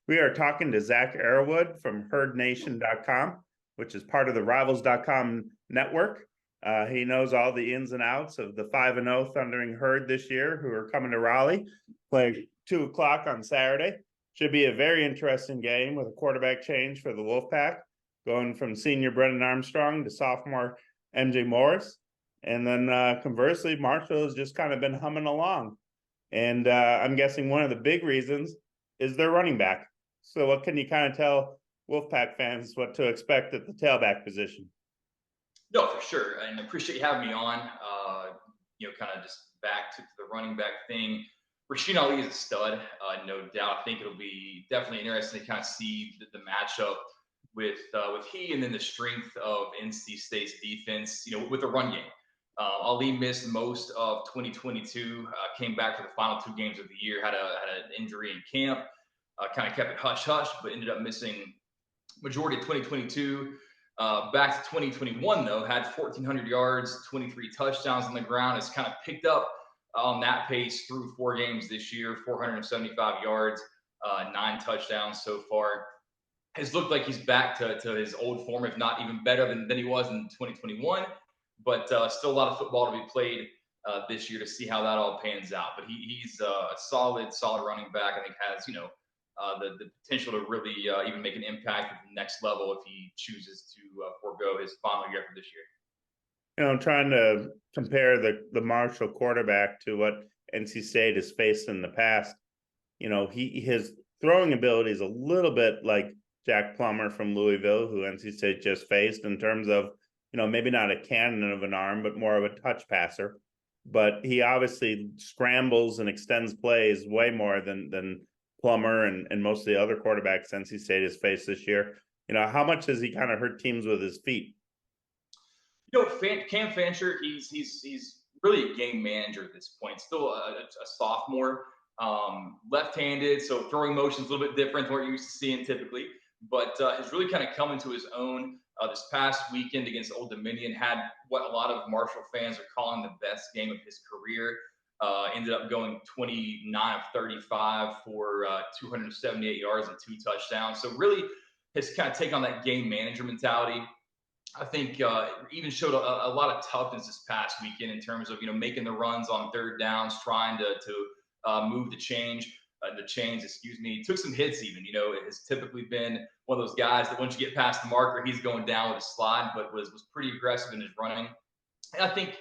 We are talking to Zac Arrowood from HerdNation.com, which is part of the Rivals.com network. He knows all the ins and outs of the 5-0 Thundering Herd this year, who are coming to Raleigh, playing 2 o'clock on Saturday. Should be a very interesting game with a quarterback change for the Wolfpack, going from senior Brendan Armstrong to sophomore MJ Morris. And then conversely, Marshall has just kind of been humming along. And I'm guessing one of the big reasons is their running back. So what can you kind of tell Wolfpack fans what to expect at the tailback position? No, for sure, and appreciate you having me on. Kind of just back to the running back thing. Rasheen Ali is a stud, no doubt. I think it'll be definitely interesting to kind of see the matchup with he, and then the strength of NC State's defense. With the run game. Ali missed most of 2022. Came back for the final 2 games of the year. Had an injury in camp. Kind of kept it hush hush, but ended up missing majority of 2022. Back to 2021 though, had 1,400 yards, 23 touchdowns on the ground. It's kind of picked up on that pace through 4 games this year. 475 yards, 9 touchdowns so far. Has looked like he's back to his old form, if not even better than he was in 2021. But still a lot of football to be played this year to see how that all pans out. But he's a solid running back. I think has the potential to really even make an impact at the next level if he chooses to forego his final year for this year. Trying to compare the Marshall quarterback to what NC State has faced in the past. His throwing ability is a little bit like Jack Plummer from Louisville, who NC State just faced, in terms of, maybe not a cannon of an arm, but more of a touch passer. But he obviously scrambles and extends plays way more than Plummer and most of the other quarterbacks NC State has faced this year. How much has he kind of hurt teams with his feet? Cam Fancher, he's really a game manager at this point. Still a sophomore, left-handed, so throwing motion's a little bit different than what you're used to seeing typically. But has really kind of come into his own this past weekend against Old Dominion. Had what a lot of Marshall fans are calling the best game of his career. Ended up going 29 of 35 for 278 yards and 2 touchdowns. So really has kind of taken on that game manager mentality. I think even showed a lot of toughness this past weekend in terms of making the runs on 3rd downs, trying to move the chains. Took some hits even. It has typically been one of those guys that once you get past the marker, he's going down with a slide, but was pretty aggressive in his running. And I think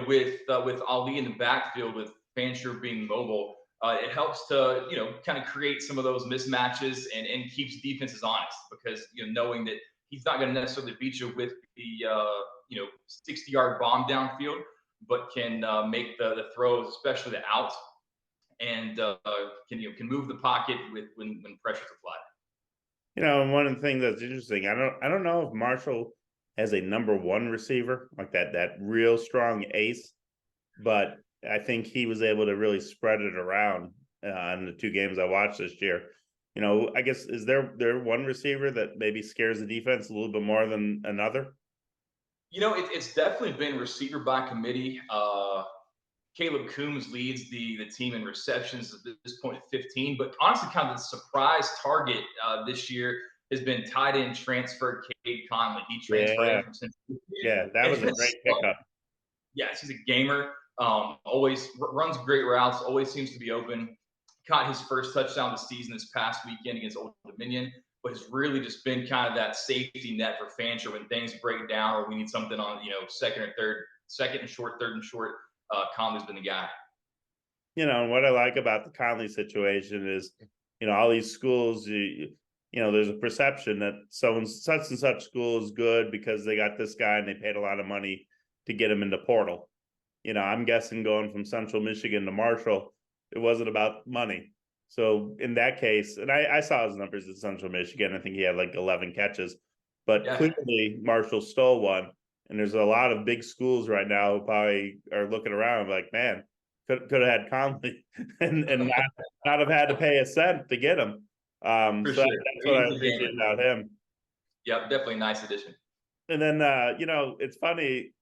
with Ali in the backfield, with Fancher being mobile, it helps to kind of create some of those mismatches and keeps defenses honest, because knowing that he's not going to necessarily beat you with the 60-yard bomb downfield, but can make the throws, especially the outs, and can move the pocket when pressure's applied. One of the things that's interesting, I don't know if Marshall has a number 1 receiver like that real strong ace, but I think he was able to really spread it around in the 2 games I watched this year. I guess, is there one receiver that maybe scares the defense a little bit more than another? It's definitely been receiver by committee. Caleb Coombs leads the team in receptions at this point at 15. But honestly, kind of the surprise target this year has been tight end transfer Cade Conley. He transferred in from Cincinnati. Yeah, that was a great pickup. Yes, he's a gamer. Always runs great routes. Always seems to be open. Caught his first touchdown of the season this past weekend against Old Dominion, but has really just been kind of that safety net for Fancher when things break down or we need something on second and short, 3rd and short. Conley's been the guy. What I like about the Conley situation is, all these schools, there's a perception that such and such school is good because they got this guy and they paid a lot of money to get him into portal. I'm guessing going from Central Michigan to Marshall, it wasn't about money. So in that case, and I saw his numbers at Central Michigan, I think he had like 11 catches, but clearly Marshall stole one. And there's a lot of big schools right now who probably are looking around like, man, could have had Conley and not have had to pay a cent to get him. So sure. That's what I appreciate about him. Yep, definitely a nice addition. And then, it's funny,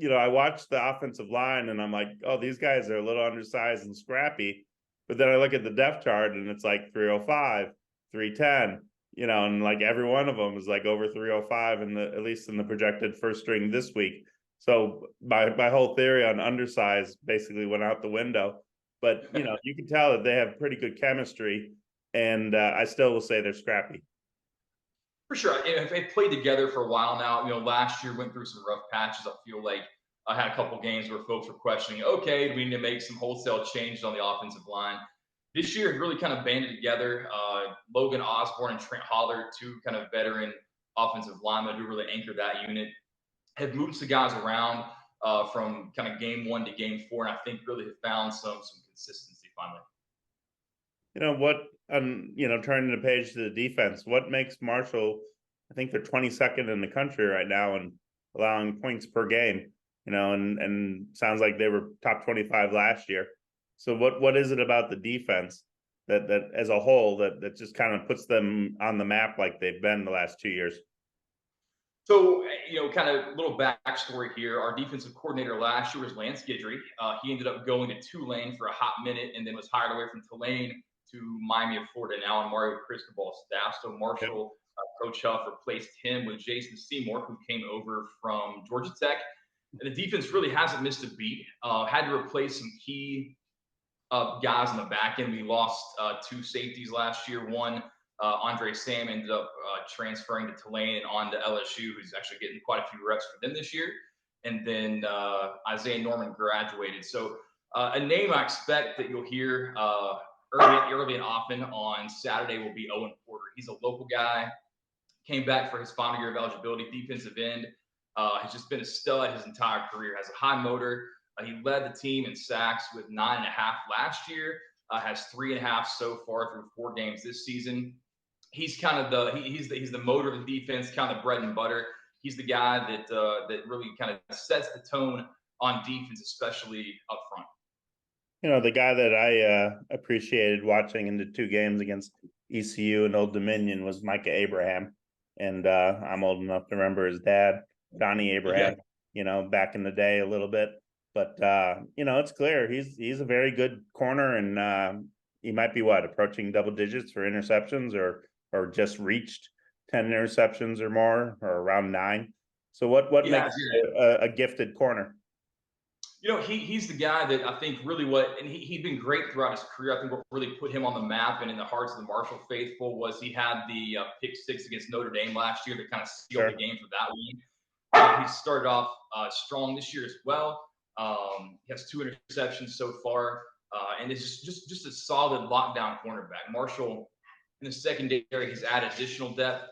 I watched the offensive line and I'm like, oh, these guys are a little undersized and scrappy. But then I look at the depth chart and it's like 305, 310, and like every one of them is like over 305 at least in the projected first string this week. So my whole theory on undersize basically went out the window. But you can tell that they have pretty good chemistry, and I still will say they're scrappy. For sure. If they played together for a while now, last year went through some rough patches. I feel like I had a couple games where folks were questioning, okay, do we need to make some wholesale changes on the offensive line? This year, it really kind of banded together. Logan Osborne and Trent Holler, two kind of veteran offensive linemen who really anchored that unit, have moved some guys around from kind of game 1 to game 4, and I think really have found some consistency finally. Turning the page to the defense, what makes Marshall, I think they're 22nd in the country right now and allowing points per game, and sounds like they were top 25 last year. So what is it about the defense that as a whole that just kind of puts them on the map like they've been the last 2 years? So, kind of little backstory here. Our defensive coordinator last year was Lance Guidry. He ended up going to Tulane for a hot minute and then was hired away from Tulane to Miami of Florida, now on Mario Cristobal's staff. So Marshall, Coach Huff replaced him with Jason Seymour, who came over from Georgia Tech. And the defense really hasn't missed a beat. Had to replace some key guys in the back end. We lost 2 safeties last year. One, Andre Sam, ended up transferring to Tulane and on to LSU, who's actually getting quite a few reps for them this year. And then Isaiah Norman graduated. So a name I expect that you'll hear early and often on Saturday will be Owen Porter. He's a local guy, came back for his final year of eligibility, defensive end. Has just been a stud his entire career, has a high motor. He led the team in sacks with 9.5 last year, has 3.5 so far through 4 games this season. He's kind of he's the motor of the defense, kind of bread and butter. He's the guy that really kind of sets the tone on defense, especially up front. The guy that I appreciated watching in the 2 games against ECU and Old Dominion was Micah Abraham. And I'm old enough to remember his dad, Donnie Abraham, back in the day a little bit. But, it's clear he's a very good corner, and he might be approaching double digits for interceptions or just reached 10 interceptions or more, or around 9. So what makes a gifted corner? He's the guy that I think really and he'd been great throughout his career. I think what really put him on the map and in the hearts of the Marshall faithful was he had the pick 6 against Notre Dame last year that kind of sealed the game for that win. He started off strong this year as well. He has 2 interceptions so far, and it's just a solid lockdown cornerback. Marshall in the secondary has added additional depth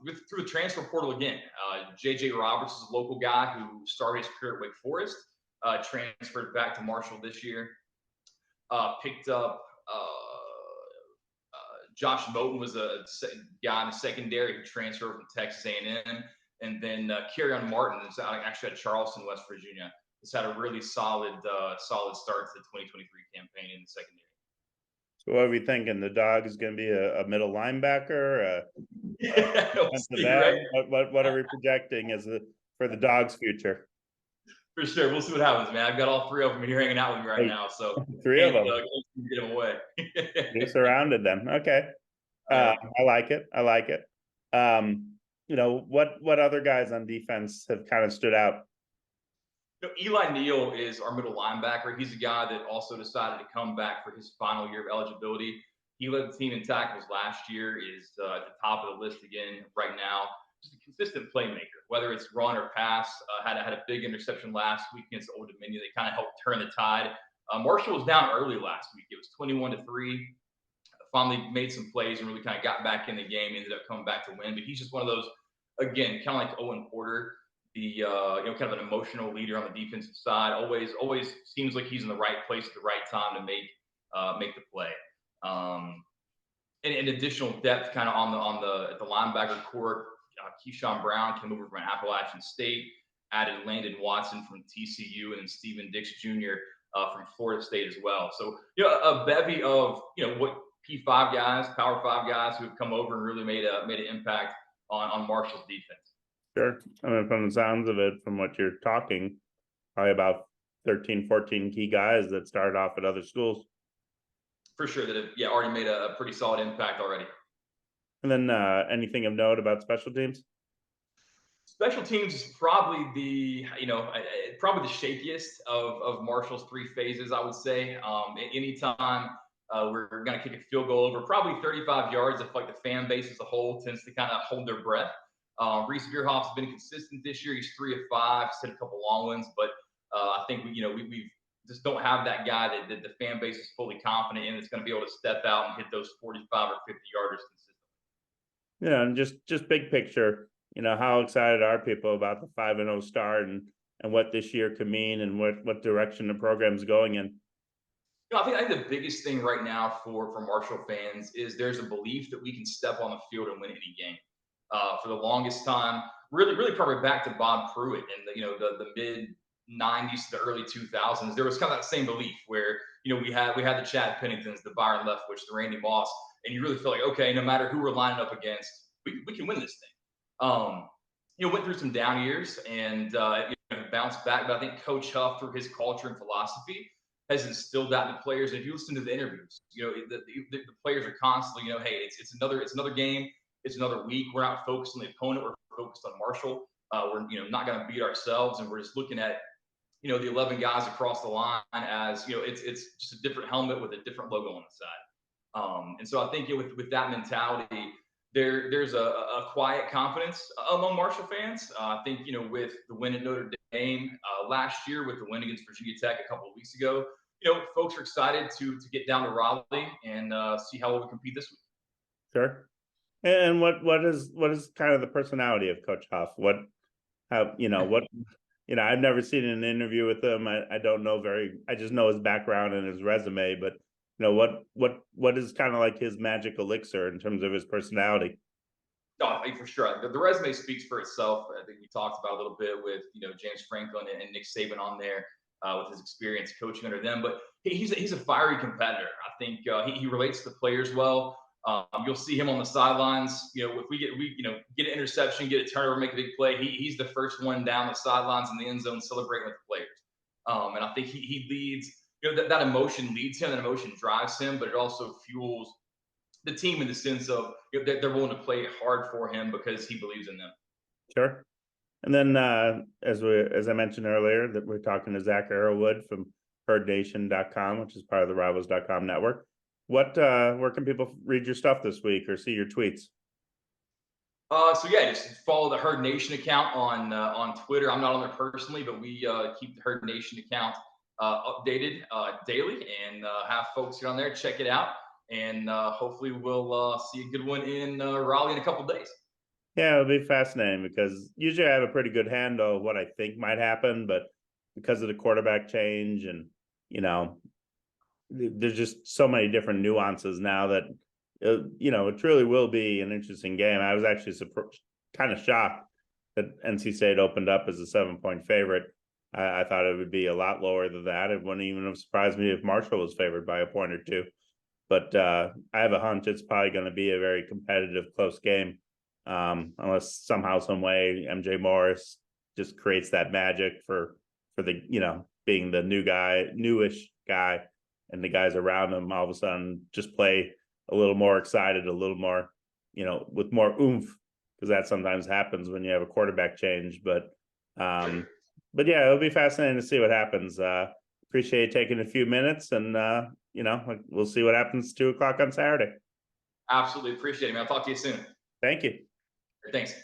with through the transfer portal again. JJ Roberts is a local guy who started his career at Wake Forest. Transferred back to Marshall this year. Picked up Josh Moten was a guy in the secondary who transferred from Texas A&M, and then Kerryon Martin is actually at Charleston, West Virginia. Has had a really solid start to the 2023 campaign in the secondary. So what are we thinking? The dog is going to be a middle linebacker, Right? What are we projecting for the dog's future? For sure. We'll see what happens, man. I've got all 3 of them here hanging out with me right now. So 3 of them. Get them away. You surrounded them. Okay. I like it. What other guys on defense have kind of stood out? Eli Neal is our middle linebacker. He's a guy that also decided to come back for his final year of eligibility. He led the team in tackles last year, is at the top of the list again right now. Just a consistent playmaker, whether it's run or pass. Had a big interception last week against Old Dominion. They kind of helped turn the tide. Marshall was down early last week. It was 21-3. Finally made some plays and really kind of got back in the game. Ended up coming back to win. But he's just one of those, again, kind of like Owen Porter, the kind of an emotional leader on the defensive side. Always seems like he's in the right place at the right time to make the play. And additional depth kind of on the linebacker core. Keyshawn Brown came over from Appalachian State, added Landon Watson from TCU, and then Steven Dix Jr. From Florida State as well. So, a bevy of, what P5 guys, Power 5 guys who have come over and really made an impact on Marshall's defense. Sure. I mean, from the sounds of it, from what you're talking, probably about 13, 14 key guys that started off at other schools. For sure, that have already made a pretty solid impact already. And then anything of note about special teams? Special teams is probably probably the shakiest of Marshall's three phases, I would say. Anytime we're going to kick a field goal over probably 35 yards, if like the fan base as a whole tends to kind of hold their breath. Reese Beerhoff's been consistent this year. He's 3 of 5, he's hit a couple long ones, but I think we just don't have that guy that the fan base is fully confident in that's going to be able to step out and hit those 45 or 50 yarders consistently. Yeah, and just big picture, how excited are people about the 5-0 start and what this year could mean and what direction the program's going in? I think the biggest thing right now for Marshall fans is there's a belief that we can step on the field and win any game. For the longest time, really probably back to Bob Pruitt in the mid '90s to the early 2000s, there was kind of that same belief where we had the Chad Penningtons, the Byron Leftwich, the Randy Moss, and you really feel like, okay, no matter who we're lining up against, we can win this thing. Went through some down years and bounced back, but I think Coach Huff, through his culture and philosophy, has instilled that in the players. And if you listen to the interviews, the players are constantly, hey, it's another game, it's another week. We're not focused on the opponent, we're focused on Marshall. We're not going to beat ourselves, and we're just looking at the 11 guys across the line as it's just a different helmet with a different logo on the side. And so I think with that mentality, there's a quiet confidence among Marshall fans. I think with the win at Notre Dame last year, with the win against Virginia Tech a couple of weeks ago, folks are excited to get down to Raleigh and see how we compete this week. Sure. And what is kind of the personality of Coach Huff? I've never seen an interview with him. I don't know I just know his background and his resume, but what is kind of like his magic elixir in terms of his personality? No, I think for sure. The resume speaks for itself. I think we talked about a little bit with James Franklin and Nick Saban on there with his experience coaching under them. But he's a fiery competitor. I think he relates to the players well. You'll see him on the sidelines. If we get an interception, get a turnover, make a big play, he's the first one down the sidelines in the end zone celebrating with the players. And I think he leads. That emotion leads him, that emotion drives him, but it also fuels the team in the sense of they're willing to play hard for him because he believes in them. Sure. And then as I mentioned earlier, that we're talking to Zac Arrowood from HerdNation.com, which is part of the Rivals.com network. Where can people read your stuff this week or see your tweets? Just follow the Herd Nation account on Twitter. I'm not on there personally, but we keep the Herd Nation account updated daily and have folks get on there, check it out, and hopefully we'll see a good one in Raleigh in a couple days. Yeah, it'll be fascinating because usually I have a pretty good handle of what I think might happen, but because of the quarterback change and there's just so many different nuances now that it truly will be an interesting game. I was actually kind of shocked that NC State opened up as a 7-point favorite. I thought it would be a lot lower than that. It wouldn't even have surprised me if Marshall was favored by a point or two. But I have a hunch it's probably going to be a very competitive, close game, unless somehow, some way, MJ Morris just creates that magic for the being the newish guy, and the guys around him all of a sudden just play a little more excited, a little more, with more oomph, because that sometimes happens when you have a quarterback change. But yeah, it'll be fascinating to see what happens. Appreciate taking a few minutes, and we'll see what happens 2:00 on Saturday. Absolutely appreciate it, man. I'll talk to you soon. Thank you. Thanks.